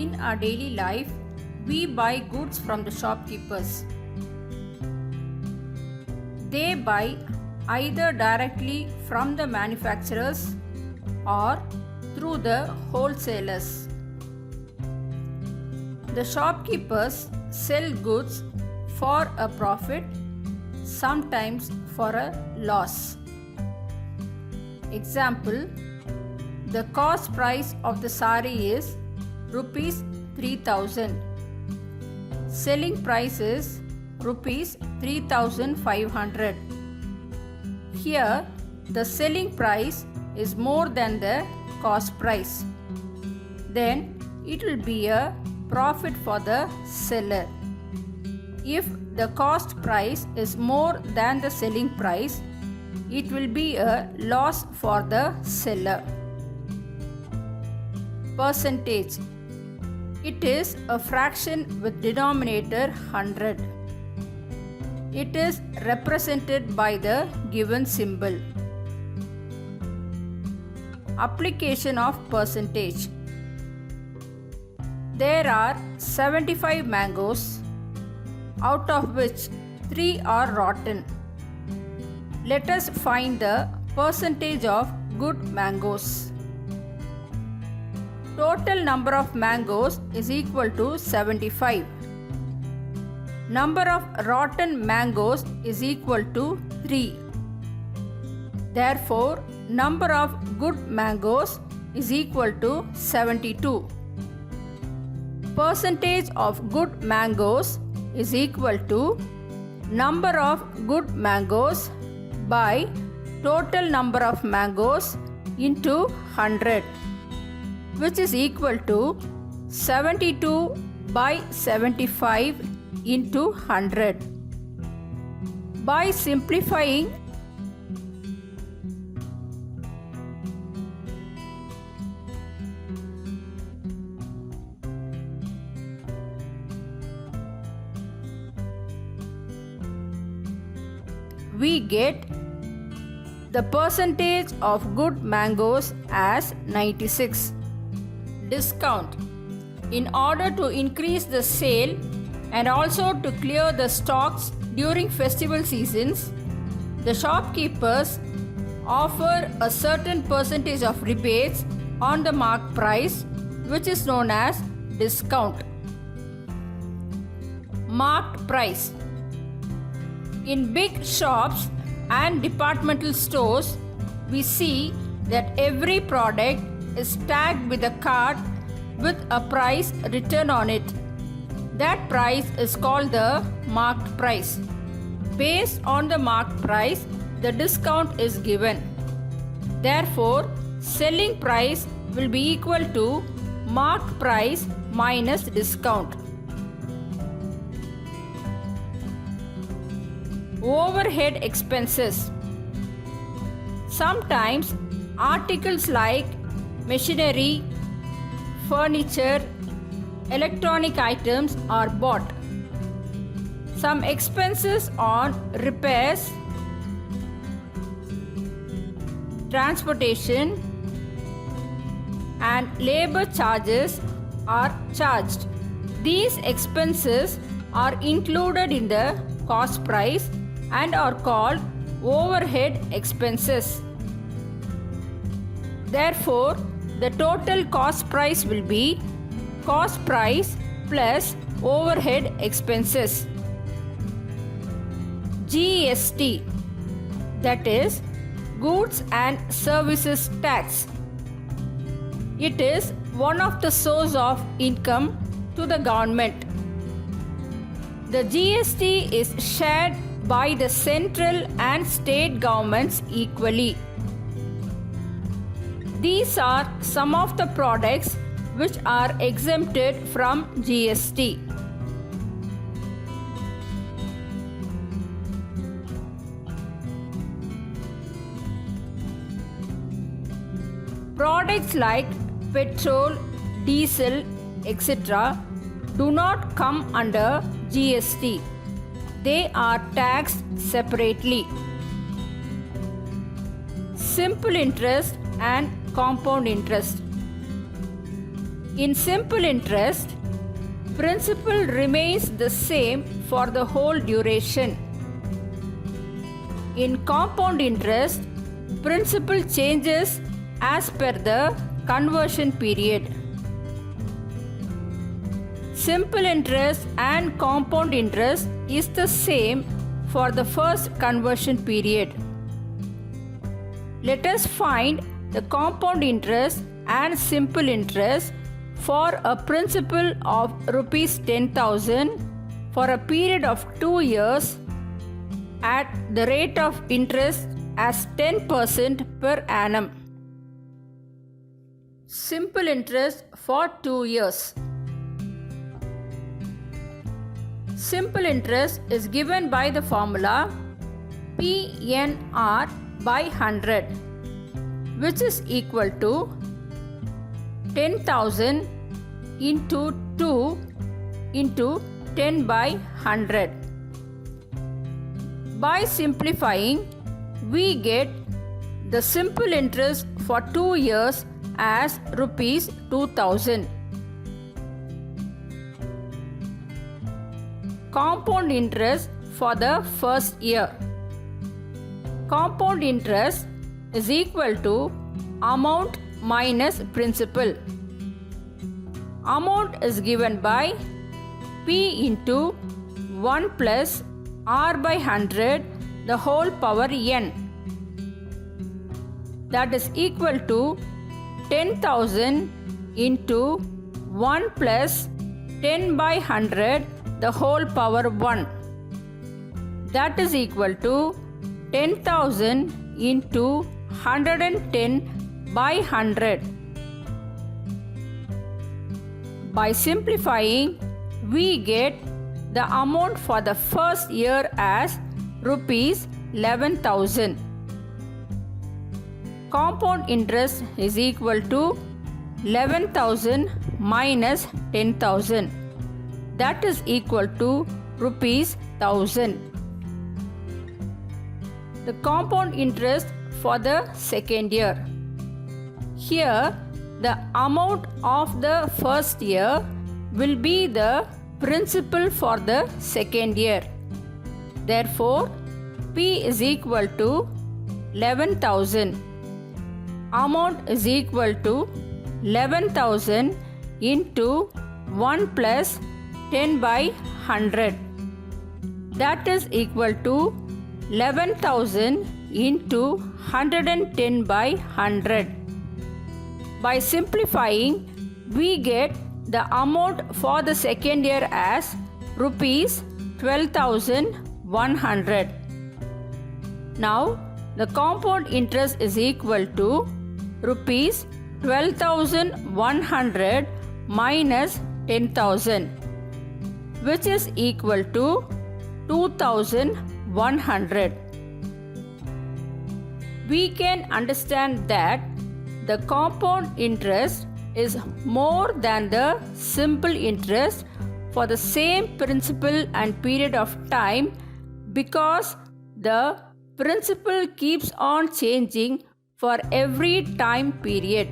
In our daily life, we buy goods from the shopkeepers. They buy either directly from the manufacturers or through the wholesalers. The shopkeepers sell goods for a profit, sometimes for a loss. Example, the cost price of the saree is rupees 3000. Selling price is rupees 3500. Here, the selling price is more than the cost price. Then it will be a profit for the seller. If the cost price is more than the selling price, it will be a loss for the seller. Percentage. It is a fraction with denominator 100. It is represented by the given symbol. Application of percentage. There are 75 mangoes, out of which 3 are rotten. Let us find the percentage of good mangoes. Total number of mangoes is equal to 75. Number of rotten mangoes is equal to 3. Therefore, number of good mangoes is equal to 72. Percentage of good mangoes is equal to number of good mangoes by total number of mangoes into 100, which is equal to 72 by 75 into 100. By simplifying, we get the percentage of good mangoes as 96. Discount. In order to increase the sale and also to clear the stocks during festival seasons, the shopkeepers offer a certain percentage of rebates on the marked price, which is known as discount. Marked price. In big shops and departmental stores, we see that every product is tagged with a card with a price written on it. That price is called the marked price. Based on the marked price, the discount is given. Therefore, selling price will be equal to marked price minus discount. Overhead expenses. Sometimes articles like machinery, furniture, electronic items are bought. Some expenses on repairs, transportation, and labor charges are charged. These expenses are included in the cost price and are called overhead expenses. Therefore, the total cost price will be cost price plus overhead expenses. GST, that is Goods and Services Tax. It is one of the source of income to the government. The GST is shared by the central and state governments equally. These are some of the products which are exempted from GST. Products like petrol, diesel, etc. do not come under GST. They are taxed separately. Simple interest and compound interest. In simple interest, principal remains the same for the whole duration. In compound interest, principal changes as per the conversion period. Simple interest and compound interest is the same for the first conversion period. Let us find the compound interest and simple interest for a principal of rupees 10,000 for a period of 2 years at the rate of interest as 10% per annum. Simple interest for 2 years. Simple interest is given by the formula PNR by 100, which is equal to 10,000 into 2 into 10 by 100. By simplifying, we get the simple interest for 2 years as rupees 2,000. Compound interest for the first year. Compound interest is equal to amount minus principal. Amount is given by P into 1 plus R by 100 the whole power n. That is equal to 10,000 into 1 plus 10 by 100 the whole power 1. That is equal to 10,000 into 110 by 100. By simplifying, we get the amount for the first year as rupees 11,000. Compound interest is equal to 11,000 minus 10,000. That is equal to rupees 1,000. The compound interest for the second year. Here, the amount of the first year will be the principal for the second year. Therefore, P is equal to 11,000. Amount is equal to 11,000 into 1 plus 10 by 100. That is equal to 11,000 into 110 by 100. By simplifying, we get the amount for the second year as rupees 12,100. Now, the compound interest is equal to rupees 12,100 minus 10,000, which is equal to 2,100. We can understand that the compound interest is more than the simple interest for the same principal and period of time because the principal keeps on changing for every time period.